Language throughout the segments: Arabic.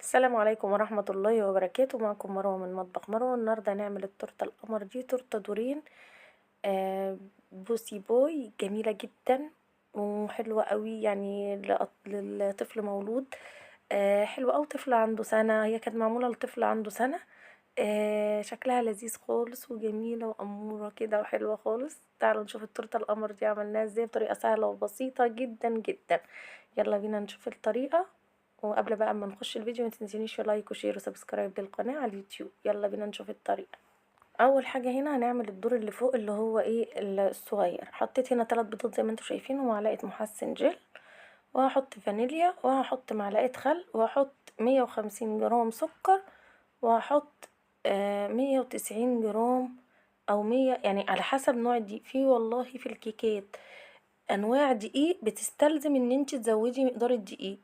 السلام عليكم ورحمة الله وبركاته. معكم مروة من مطبخ مروة. النهاردة هنعمل التورتة القمر دي، تورتة دورين. بوسي بوي جميلة جدا وحلوة قوي، يعني للطفل مولود. حلوة أوي، طفل عنده سنة، هي كانت معمولة لطفل عنده سنة. شكلها لذيذ خالص وجميلة وأمورة كده وحلوة خالص. تعالوا نشوف التورتة القمر دي عملناها ازاي بطريقة سهلة وبسيطة جدا جدا. يلا بينا نشوف الطريقة. وقبل بقى ما نخش الفيديو ما تنسينيش لايك وشير وسبسكرايب للقناة على اليوتيوب. يلا بينا نشوف الطريقة. اول حاجة هنا هنعمل الدور اللي فوق اللي هو ايه الصغير. حطيت هنا 3 بيضات زي ما انتم شايفين ومعلقة محسن جل، وهحط فانيليا، وهحط معلقة خل، وهحط 150 جرام سكر، وهحط 190 جرام او 100، يعني على حسب نوع الدقيق. في والله في الكيكات انواع دقيق بتستلزم ان انت تزودي مقدار الدقيق.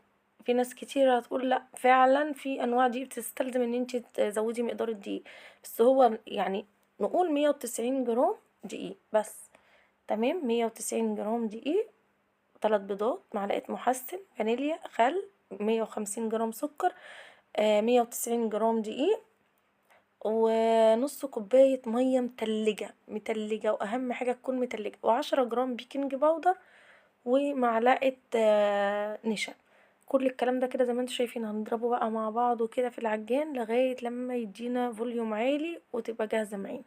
في ناس كتير هتقول لا، فعلا في انواع دقيق بتستلزم ان انت تزودي مقدار الدقيق، بس هو يعني نقول 190 جرام دقيق بس. تمام، 190 جرام دقيق، 3 بيضات، معلقة محسن، فانيليا، خل، 150 جرام سكر، 190 جرام دقيق، ونص كوباية مية متلجة، واهم حاجة تكون متلجة، و10 جرام بيكنج باودر، ومعلقة نشا. كل الكلام ده كده زي ما انتوا شايفين هنضربه بقى مع بعض وكده في العجان لغاية لما يدينا فوليوم عالي وتبقى جاهزة معانا.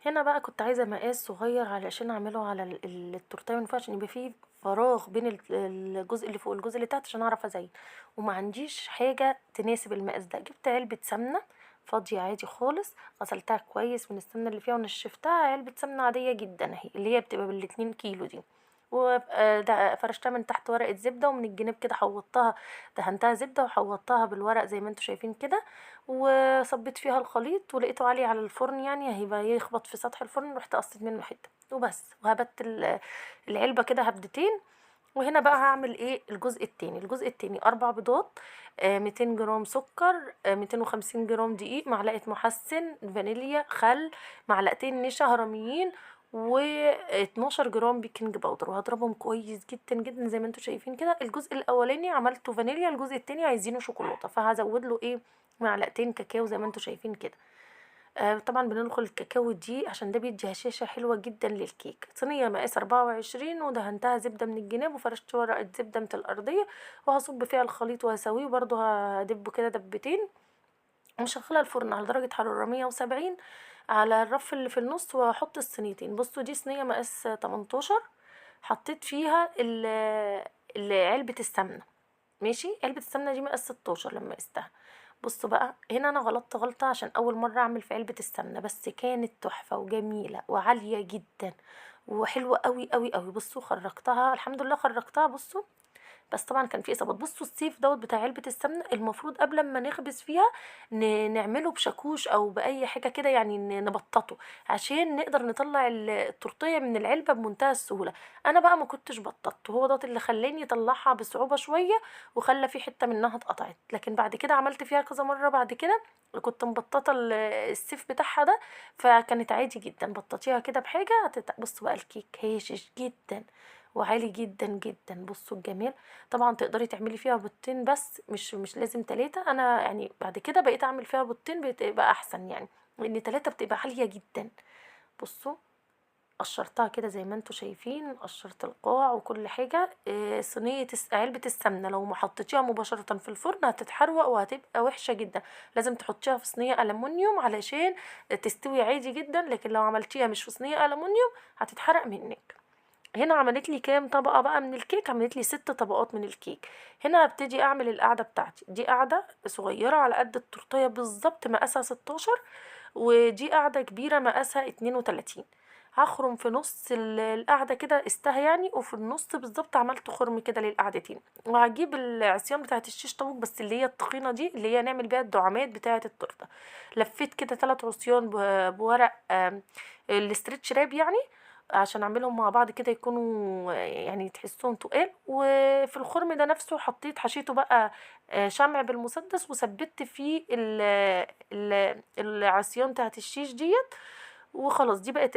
هنا بقى كنت عايزة مقاس صغير علشان اعمله على التورتيه من فوق، عشان يبقى فيه فراغ بين الجزء اللي فوق والجزء اللي تحت عشان اعرف ازين. وما عنديش حاجة تناسب المقاس ده. جبت علبة سمنة فاضية عادي خالص، غسلتها كويس من السمنة اللي فيها ونشفتها. علبة سمنة عادية جدا اهي، اللي هي بتبقى بال2 كيلو دي. فرشتها من تحت ورقة زبدة، ومن الجناب كده حوطتها، دهنتها زبدة وحوطتها بالورق زي ما انتوا شايفين كده. وصبيت فيها الخليط ولقيته عالي على الفرن، يعني هيبقى يخبط في سطح الفرن. رحت قصيت منه حته وبس، وهبت العلبه كده هبدتين. وهنا بقى هعمل ايه الجزء التاني 4 بيضات، 200 جرام سكر، 250 جرام دقيق، معلقه محسن، فانيليا، خل، معلقتين نشا هرميين، و12 جرام بيكنج باودر. وهضربهم كويس جدا جدا زي ما انتوا شايفين كده. الجزء الاولاني عملته فانيليا، الجزء التاني عايزينه شوكولاته، فهزود له ايه معلقتين كاكاو زي ما انتوا شايفين كده. طبعا بندخل الكاكاو دي عشان ده بيدي هشاشة حلوة جدا للكيك. صينية مقاس 24 ودهنتها زبدة من الجناب، وفرشت ورقة زبدة من الأرضية، وهصب فيها الخليط وهسويه، وبرضه هدبه كده دبتين. ومشغلة الفرن على درجة حرارة 170 على الرف اللي في النص، وهحط الصينيتين. بصوا دي صينية مقاس 18، حطيت فيها علبة السمنة. ماشي، علبة السمنة دي مقاس 16 لما قستها. بصوا بقى هنا انا غلطت غلطة عشان اول مرة اعمل في علبة السمنة، بس كانت تحفة وجميلة وعالية جدا وحلوة قوي قوي قوي. بصوا خرجتها الحمد لله، خرجتها. بصوا بس طبعا كان في اصابات. بصوا السيف بتاع علبة السمنة المفروض قبل ما نخبز فيها نعمله بشاكوش او باي حاجة كده، يعني نبططه عشان نقدر نطلع التورتية من العلبة بمنتهى السهولة. انا بقى ما كنتش بططته، هو ده اللي خلاني اطلعها بصعوبة شوية، وخلى في حتة منها اتقطعت. لكن بعد كده عملت فيها كذا مرة بعد كده، كنت مبططة السيف بتاعها ده، فكانت عادي جدا. بططيها كده بحاجة بصوا بقى الكيك هاشش جدا وعالي جدا جدا. بصوا الجمال. طبعا تقدري تعملي فيها بيضتين بس، مش لازم 3. انا يعني بعد كده بقيت اعمل فيها بيضتين بتبقى احسن، يعني لان 3 بتبقى عالية جدا. بصوا قشرتها كده زي ما انتوا شايفين، قشرت القاع وكل حاجة. علبة السمنة لو ما حطيتيها مباشرة في الفرن هتتحروق وهتبقى وحشة جدا. لازم تحطيها في صينية ألمونيوم علشان تستوي عادي جدا، لكن لو عملتيها مش في صينية ألمونيوم هتتحرق منك. هنا عملت لي كام طبقة بقى من الكيك؟ عملت لي 6 طبقات من الكيك. هنا هبتدي اعمل القاعدة بتاعتي. دي قاعدة صغيرة على قد التورتية بالظبط مقاسها 16، ودي قاعدة كبيرة مقاسها 32. هخرم في نص القاعدة كده قستها يعني، وفي النص بالظبط عملت خرم كده للقاعدتين. وهجيب العصيان بتاعت الشيش طاووق، بس اللي هي التخينة دي اللي هي نعمل بيها الدعامات بتاعت التورتة. لفيت كده 3 عصيان بورق الاسترتش راب يعني، عشان اعملهم مع بعض كده يكونوا يعني تحسهم تقال. وفي الخرم ده نفسه حشيته بقى شمع بالمسدس، وثبت فيه العصيان بتاعت الشيش ديت. وخلاص دي بقت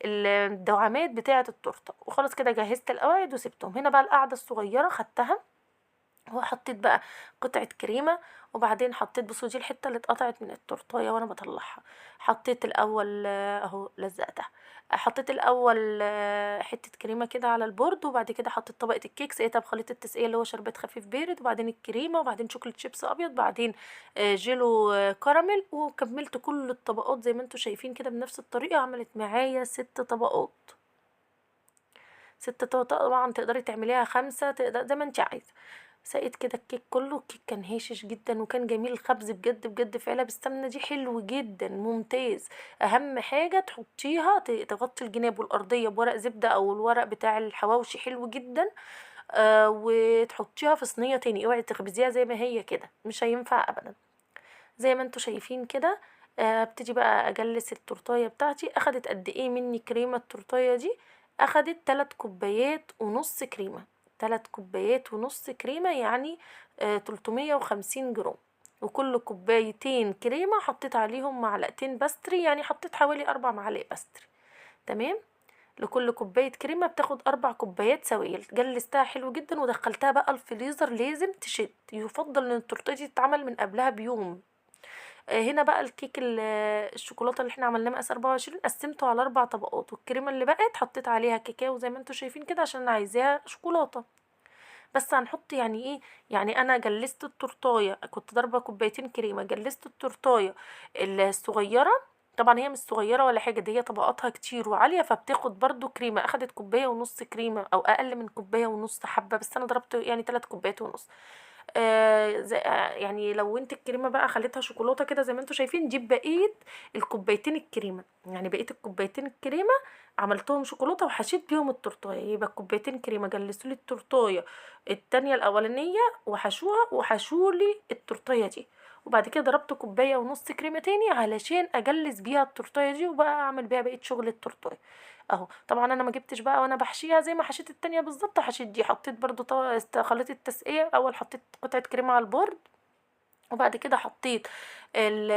الدعامات بتاعه التورته. وخلاص كده جهزت القواعد وسبتهم. هنا بقى القاعده الصغيره خدتها وحطيت بقى قطعة كريمة، وبعدين حطيت، بصوا دي الحتة اللي اتقطعت من التورتاية وانا بطلعها. حطيت الاول اهو لزقتها. حطيت الاول حتة كريمة كده على البورد، وبعد كده حطيت طبقة الكيك سقيتها بخليط التسقية اللي هو شربات خفيف بارد، وبعدين الكريمة، وبعدين شوكولات شيبس ابيض، بعدين جيلو كراميل، وكملت كل الطبقات زي ما انتوا شايفين كده بنفس الطريقة. عملت معايا 6 طبقات. 6 طبقات، طبعا تقدري تعمليها 5، تقدر زي ما انت عايزة. سقيت كده الكيك كله. الكيك كان هشش جدا وكان جميل. الخبز بجد بجد في علب السمنة دي حلو جدا ممتاز. اهم حاجة تحطيها تغطي الجناب والارضية بورق زبدة او الورق بتاع الحواوشي حلو جدا. وتحطيها في صينية تاني، اوعي تخبزيها زي ما هي كده، مش هينفع ابدا. زي ما انتوا شايفين كده. ابتدي بقى اجلس التورتايه بتاعتي. اخدت قد ايه مني كريمه التورتايه دي؟ اخدت 3 كوبايات ونص كريمه. 3 كوبايات ونص كريمه يعني 350 جرام. وكل كوبايتين كريمه حطيت عليهم معلقتين باستري، يعني حطيت حوالي 4 معالق باستري. تمام. لكل كوبايه كريمه بتاخد 4 كوبايات سوائل. جلستها حلو جدا ودخلتها بقى الفريزر. لازم تشد، يفضل ان التورتيه دي تتعمل من قبلها بيوم. هنا بقى الكيك الشوكولاته اللي احنا عملناه مقاس 24 قسمته على 4 طبقات، والكريمه اللي بقت حطيت عليها كاكاو زي ما انتوا شايفين كده عشان انا عايزاها شوكولاته. بس هنحط يعني ايه؟ يعني انا جلست التورتايه، كنت ضاربه كوبايتين كريمه، جلست التورتايه الصغيره. طبعا هي مش صغيره ولا حاجه، دي هي طبقاتها كتير وعاليه فبتاخد برضو كريمه. اخدت كوبايه ونص كريمه او اقل من كوبايه ونص حبه، بس انا ضربت يعني 3 كوبايات ونص. يعني لو انت الكريمه بقى خليتها شوكولاته كده زي ما انتوا شايفين، دي بقيه الكوبايتين الكريمه. يعني بقيه الكوبايتين الكريمه عملتهم شوكولاته وحشيت بيهم التورتايه. يبقى كوبايتين كريمه جلسوا لي التورتايه التانية الاولانيه وحشوها وحشولي التورتايه دي. وبعد كده ضربت كوبايه ونص كريمه تاني علشان اجلس بيها التورتايه دي وبقى اعمل بيها بقيه شغل التورتايه. اهو طبعا انا ما جبتش بقى وانا بحشيها زي ما حشيت التانية بالظبط. حشيت دي، حطيت برضو خليط التسقية. اول حطيت قطعة كريمة على البورد، وبعد كده حطيت ال-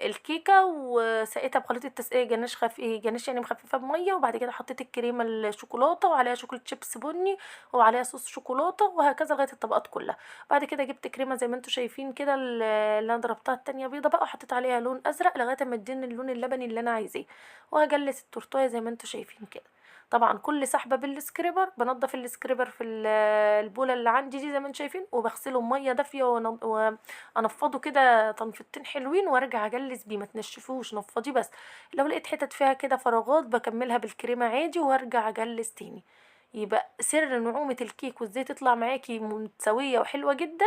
الكيكه وسقيتها بخليط التسقيه جناش جناش يعني مخففه بميه. وبعد كده حطيت الكريمه الشوكولاته وعليها شوكولاته شيبس بني وعليها صوص شوكولاته، وهكذا لغايه الطبقات كلها. بعد كده جبت كريمه زي ما انتوا شايفين كده اللي انا ضربتها التانية بيضه بقى، وحطيت عليها لون ازرق لغايه ما تديني اللون اللبني اللي انا عايزاه. وهجلس التورتايه زي ما انتوا شايفين كده. طبعا كل سحبه بالسكريبر بنضف السكريبر في البوله اللي عندي دي زي ما انتوا شايفين، وبغسله بميه دافيه انفضه كده تنفيضتين حلوين وارجع اجلس بيه. ما تنشفوش، نفضيه بس. لو لقيت حتت فيها كده فراغات بكملها بالكريمه عادي وارجع اجلس تاني. يبقى سر نعومه الكيك وازاي تطلع معاكي متساويه وحلوه جدا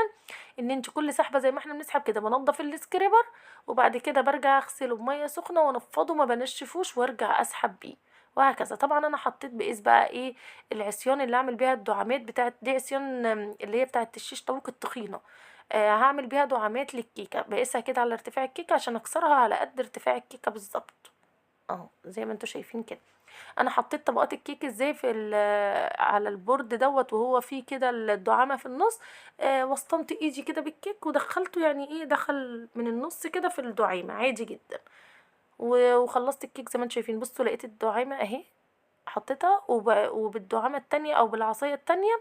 ان انت كل سحبه زي ما احنا بنسحب كده بنضف السكريبر، وبعد كده برجع اغسله بميه سخنه وانفضه ما بنشفوش وارجع اسحب بيه. وهكذا. طبعا انا حطيت بقيس بقى ايه العصيان اللي اعمل بيها الدعامات بتاعت دي، عصيان اللي هي بتاعت الشيش طاووق التخينه. هعمل بيها دعامات للكيكه. بقيسها كده على ارتفاع الكيكه عشان اكسرها على قد ارتفاع الكيكه بالظبط. اهو زي ما انتوا شايفين كده. انا حطيت طبقات الكيك ازاي في على البورد دوت وهو فيه كده الدعامه في النص. وسطنت ايدي كده بالكيك ودخلته، يعني ايه، دخل من النص كده في الدعامه عادي جدا. وخلصت الكيك زي ما انتوا شايفين. بصوا لقيت الدعامه اهي، حطيتها وبالدعامه التانية او بالعصايه التانية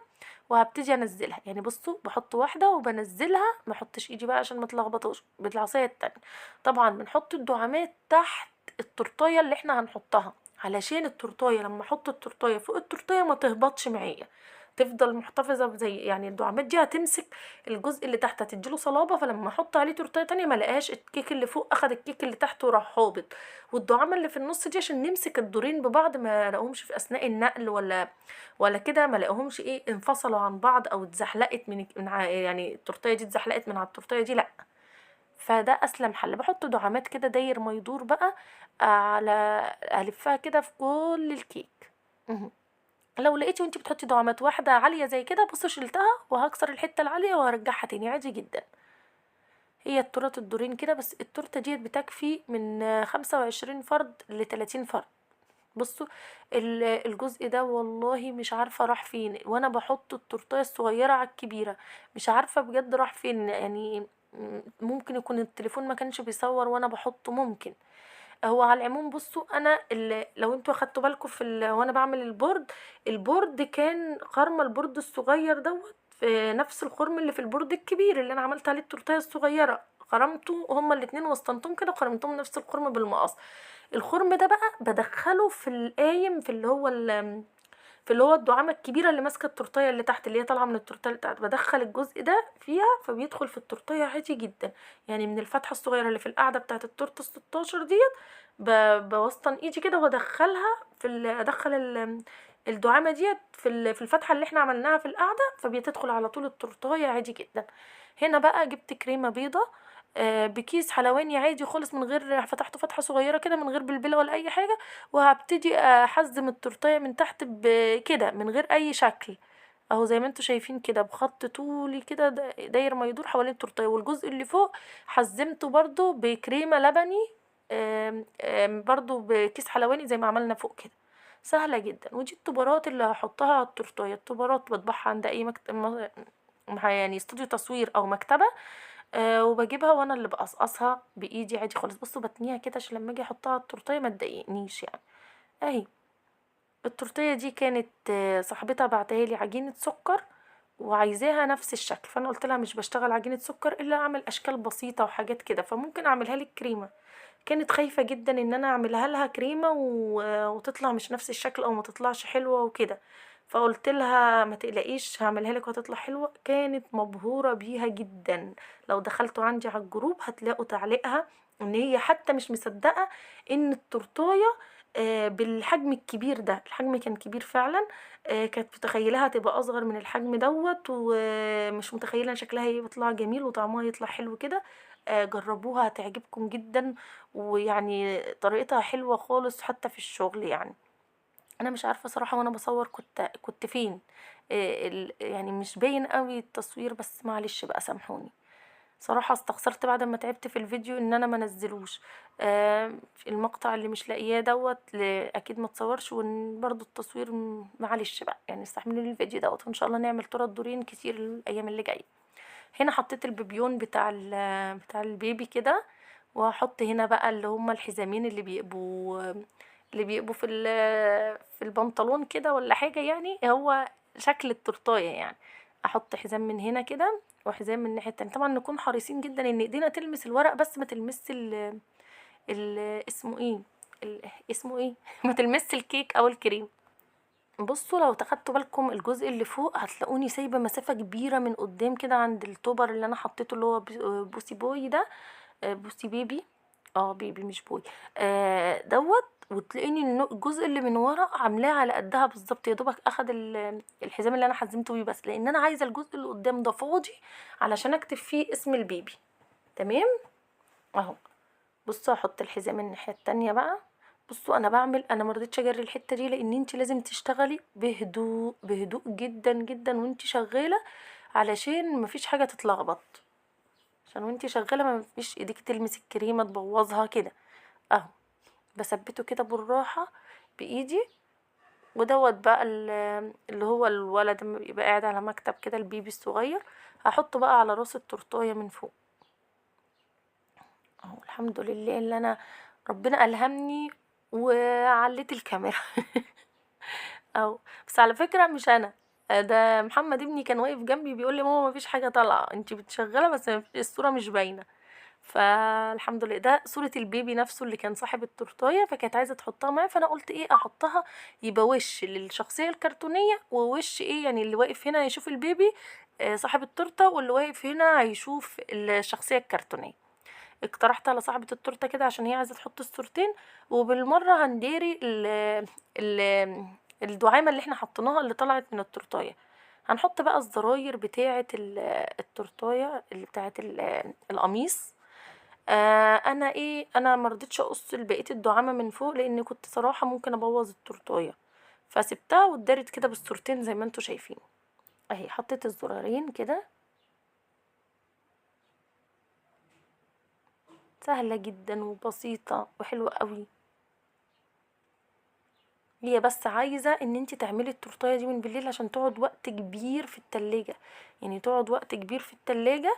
وهبتدي انزلها. يعني بصوا بحط واحده وبنزلها، ما احطش ايدي بقى عشان ما تلخبطوش بالعصايه التانية. طبعا بنحط الدعامات تحت التورتايه اللي احنا هنحطها علشان التورتايه لما احط التورتايه فوق التورتايه ما تهبطش معايا، تفضل محتفظه زي يعني الدعامات دي هتمسك الجزء اللي تحت هتديله صلابه. فلما احط عليه تورتايه تانية ما لقاش الكيك اللي فوق اخد الكيك اللي تحت وراح هابط. والدعامه اللي في النص دي عشان نمسك الدورين ببعض ما لقوهمش في اثناء النقل ولا كده، ما لقوهمش ايه انفصلوا عن بعض او اتزحلقت يعني التورتيه دي اتزحلقت من على التورتيه دي، لا. فده اسلم حل. بحط دعامات كده داير ما يدور بقى على الفها كده في كل الكيك. مهم. لو لقيتي وانتي بتحطي دعامات واحده عاليه زي كده، بصي شلتها وهكسر الحته العاليه وهرجعها تاني عادي جدا. هي التورت الدورين كده بس. التورته ديت بتكفي من 25 فرد ل30 فرد. بصوا الجزء ده والله مش عارفة راح فين وانا بحط التورتاية الصغيرة على الكبيرة. مش عارفة بجد راح فين يعني. ممكن يكون التليفون ما كانش بيصور وانا بحطه، ممكن. هو على العموم بصوا انا لو انتوا اخدتوا بالكم وانا بعمل البورد كان خرمة البورد الصغير دوت في نفس الخرم اللي في البورد الكبير اللي انا عملت عليه التورتيه الصغيره، خرمته هما الاتنين وسطنتهم كده وخرمتهم نفس الخرم بالمقص. الخرم ده بقى بدخله في القايم، في اللي هو الدعامه الكبيره اللي ماسكه التورتيه اللي تحت، اللي هي طالعه من التورتيه اللي تحت، بدخل الجزء ده فيها فبيدخل في التورتيه عادي جدا. يعني من الفتحه الصغيره اللي في القاعده بتاعه التورته ال16 ديت، بوسطن ايدي كده وادخلها ادخل الدعامه ديت في الفتحه اللي احنا عملناها في القاعده، فبتدخل على طول التورتيه عادي جدا. هنا بقى جبت كريمه بيضه بكيس حلواني عادي خالص، من غير فتحته فتحه صغيره كده، من غير بلبله ولا اي حاجه، وهبتدي احزم التورتيه من تحت كده من غير اي شكل، اهو زي ما انتوا شايفين كده بخط طولي كده داير ما يدور حوالين التورتيه. والجزء اللي فوق حزمته برضو بكريمه لبني، برضو بكيس حلواني زي ما عملنا فوق كده. سهله جدا. ودي الطبارات اللي هحطها على التورتيه. الطبارات بطبعها عند اي مكتب، يعني استوديو تصوير او مكتبه، وبجيبها وانا اللي بقصقصها بايدي عادي خالص. بصوا بتنيها كده عشان لما اجي احطها على التورتيه ما تضايقنيش يعني. اهي التورتيه دي كانت صاحبتها بعتها لي عجينه سكر وعايزاها نفس الشكل، فانا قلت لها مش بشتغل عجينه سكر الا اعمل اشكال بسيطه وحاجات كده، فممكن اعملها لك كريمه. كانت خايفه جدا ان انا اعملها لها كريمه وتطلع مش نفس الشكل او ما تطلعش حلوه وكده، فقلت لها ما تقلقيش هعملها لك وهتطلع حلوه. كانت مبهوره بيها جدا. لو دخلتوا عندي على الجروب هتلاقوا تعليقها ان هي حتى مش مصدقه ان التورتايه بالحجم الكبير ده. الحجم كان كبير فعلا. كانت متخيلها تبقى اصغر من الحجم دوت، ومش متخيله ان شكلها يطلع جميل وطعمها يطلع حلو كده. جربوها هتعجبكم جدا، ويعني طريقتها حلوه خالص حتى في الشغل يعني. انا مش عارفه صراحه وانا بصور كنت فين. يعني مش باين قوي التصوير، بس معلش بقى سامحوني. صراحة استخسرت بعد ما تعبت في الفيديو ان انا منزلوش. المقطع اللي مش لاقياه دوت اكيد ما تصورش، وان برضو التصوير معلش بقى يعني استحملوا لي الفيديو دوت، وان شاء الله نعمل تورت دورين كتير الايام اللي جايه. هنا حطيت البيبيون بتاع البيبي كده، وهحط هنا بقى اللي هما الحزامين اللي بيبقوا في البنطلون كده ولا حاجه، يعني هو شكل التورتايه يعني. احط حزام من هنا كده وحزام من الناحيه التانية. طبعا نكون حريصين جدا ان ايدينا تلمس الورق بس ما تلمس اسمه ايه اسمه ايه ما تلمس الكيك او الكريم. بصوا لو تاخدتوا بالكم الجزء اللي فوق هتلاقوني سايبه مسافه كبيره من قدام كده عند التوبر اللي انا حطيته اللي هو بوسي بوي ده، بوسي بيبي، بيبي مش بوي، دوت. وتلاقيني الجزء اللي من ورا عاملاه على قدها بالظبط، يا دوبك اخد الحزام اللي انا حزمته بيه بس، لان انا عايزه الجزء اللي قدام ده فاضي علشان اكتب فيه اسم البيبي. تمام اهو. بصوا هحط الحزام الناحيه التانية بقى. بصوا انا مرضتش اجري الحته دي لان انت لازم تشتغلي بهدوء بهدوء جدا جدا وانت شغاله، علشان مفيش حاجه تتلخبط، عشان وانت شغاله ما فيش ايديك تلمس الكريمه تبوظها كده. اهو بثبته كده بالراحه بايدي. ودوت بقى اللي هو الولد لما بيبقى قاعد على مكتب كده، البيبي الصغير، هحطه بقى على راس التورتايه من فوق. اهو الحمد لله اللي انا ربنا الهمني وعليت الكاميرا. اهو. بس على فكره مش انا، ده محمد ابني كان واقف جنبي بيقول لي ماما مفيش حاجه طالعه، انتي بتشغله بس الصوره مش باينه. فالحمد لله ده صورة البيبي نفسه اللي كان صاحب التورتايه، فكانت عايزة تحطها معايا، فانا قلت ايه احطها يبقى وش للشخصية الكرتونية ووش ايه يعني اللي واقف هنا يشوف البيبي صاحب التورته، واللي واقف هنا هيشوف الشخصية الكرتونية. اقترحت على صاحبة التورته كده عشان هي عايزة تحط الصورتين، وبالمرة هنديري ال الدعامة اللي احنا حطيناها اللي طلعت من التورتايه. هنحط بقى الزراير بتاعة التورتايه اللي بتاعة القميص. انا مرضتش اقص بقيه الدعامه من فوق لان كنت صراحه ممكن ابوظ التورتايه، فسبتها واتدارت كده بالصورتين زي ما انتوا شايفين. اهي حطيت الزرارين كده. سهله جدا وبسيطه وحلوه قوي. هي بس عايزه ان انت تعملي التورتايه دي من بالليل عشان تقعد وقت كبير في التلاجة، يعني تقعد وقت كبير في التلاجة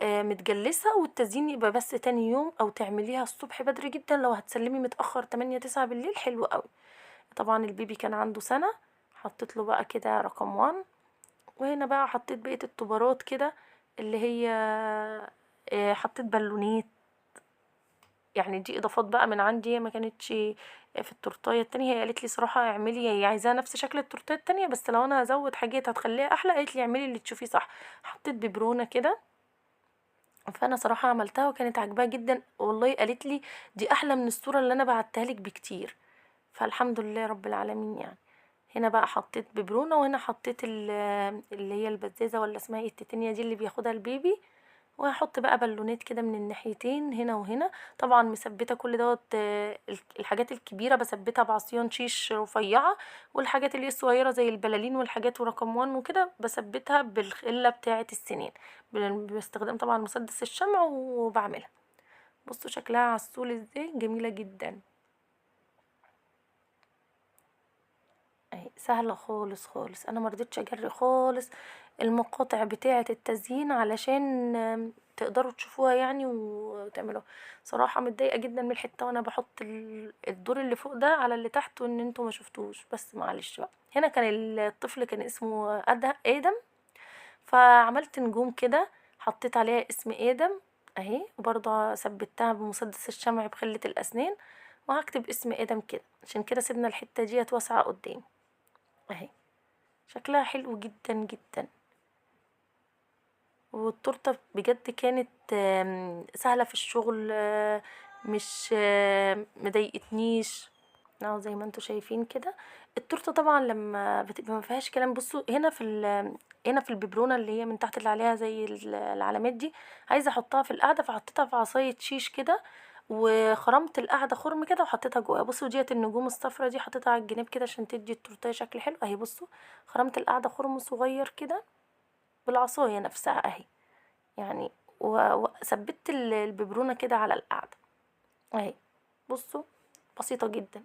متجلسه، والتزيين يبقى بس تاني يوم، او تعمليها الصبح بدري جدا لو هتسلمي متاخر 8 9 بالليل حلو قوي. طبعا البيبي كان عنده سنة، حطيت له بقى كده رقم 1 وهنا بقى حطيت بقية الطبارات كده اللي هي حطيت بالونات، يعني دي اضافات بقى من عندي، هي ما كانتش في التورتايه التانية. هي قالت لي صراحه اعملي، هي عايزاها نفس شكل التورتايه التانية بس لو انا هزود حاجات هتخليها احلى، قالت لي اعملي اللي تشوفيه صح. حطيت ببرونه كده، فانا صراحه عملتها وكانت عاجباها جدا والله. قالت لي دي احلى من الصوره اللي انا بعتها لك بكتير، فالحمد لله رب العالمين يعني. هنا بقى حطيت ببرونه، وهنا حطيت اللي هي البزازه ولا اسمها ايه، التيتانيا دي اللي بياخدها البيبي. وهحط بقى بالونات كده من الناحيتين هنا وهنا. طبعا مثبته كل دوت الحاجات الكبيره بثبتها بعصيان شيش رفيعه، والحاجات اللي هي الصغيره زي البلالين والحاجات ورقم 1 وكده بثبتها بالخله بتاعه السنين، باستخدام طبعا مسدس الشمع وبعملها. بصوا شكلها عسول ازاي، جميله جدا اهي، سهله خالص خالص. انا مرضتش اجري خالص المقاطع بتاعه التزيين علشان تقدروا تشوفوها يعني وتعملوها. صراحه متضايقه جدا من الحته وانا بحط الدور اللي فوق ده على اللي تحت، وان انتوا ما شفتوش، بس معلش بقى. هنا كان الطفل كان اسمه ادم، فعملت نجوم كده حطيت عليها اسم ادم اهي، وبرضه ثبتها بمسدس الشمع بخله الاسنان، وهكتب اسم ادم كده، عشان كده سيبنا الحته ديت واسعه قدام اهي. شكلها حلو جدا جدا، والتورته بجد كانت سهله في الشغل، مش مضايقتنيش اهو زي ما انتوا شايفين كده. التورته طبعا لما بتبقى ما فيهاش كلام، بصوا هنا هنا في الببرونه اللي هي من تحت اللي عليها زي العلامات دي، عايزه احطها في القاعده، فحطيتها في عصايه شيش كده، وخرمت القاعده خرم كده وحطيتها جواها. بصوا ديت النجوم الصفرا دي حطيتها على الجناب كده عشان تدي التورتيه شكل حلو اهي. بصوا خرمت القاعده خرم صغير كده بالعصايه نفسها اهي يعني، وثبت الببرونه كده على القاعده اهي. بصوا بسيطة جدا.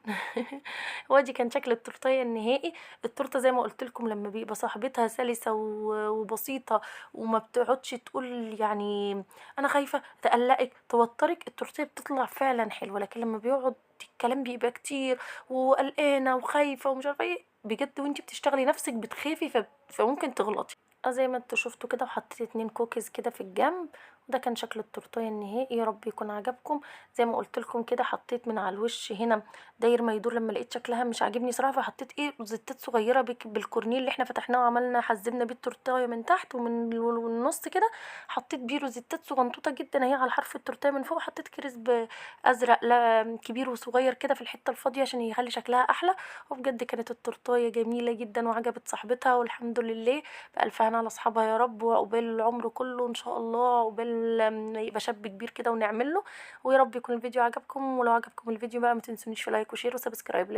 هو دي كان شكل التورتيه النهائي. التورته زي ما قلت لكم لما بيبقى صاحبتها سلسة وبسيطة، وما بتقعدش تقول يعني انا خايفة تقلقك توترك، التورتيه بتطلع فعلا حلوة. لكن لما بيقعد الكلام بيبقى كتير وقلقانة وخايفة ومش عارفة ايه بجد، وانتي بتشتغلي نفسك بتخافي فممكن تغلطي. زي ما انتوا شفتوا كده، وحطيت 2 كوكيز كده في الجنب، وده كان شكل التورتيه النهائي. يا رب يكون عجبكم. زي ما قلت لكم كده حطيت من على الوش هنا داير ما يدور، لما لقيت شكلها مش عاجبني صراحه، فحطيت ايه روزيتات صغيره بالكورنيل اللي احنا فتحناه وعملنا حزمنا بيه التورتيه من تحت ومن النص كده، حطيت بيه روزيتات صغنطوطه جدا اهي على حرف التورتيه من فوق. حطيت كريسب ازرق لا كبير وصغير كده في الحته الفاضيه عشان يخلي شكلها احلى. وبجد كانت التورتيه جميله جدا وعجبت صاحبتها، والحمد لله بألف هنا على اصحابها يا رب، وعقبال العمر كله ان شاء الله، عقبال ما يبقى شاب كبير كده ونعمل له. ويا رب يكون الفيديو عجبكم، ولو عجبكم الفيديو بقى ما تنسونيش في لايك وشير وسبسكرايب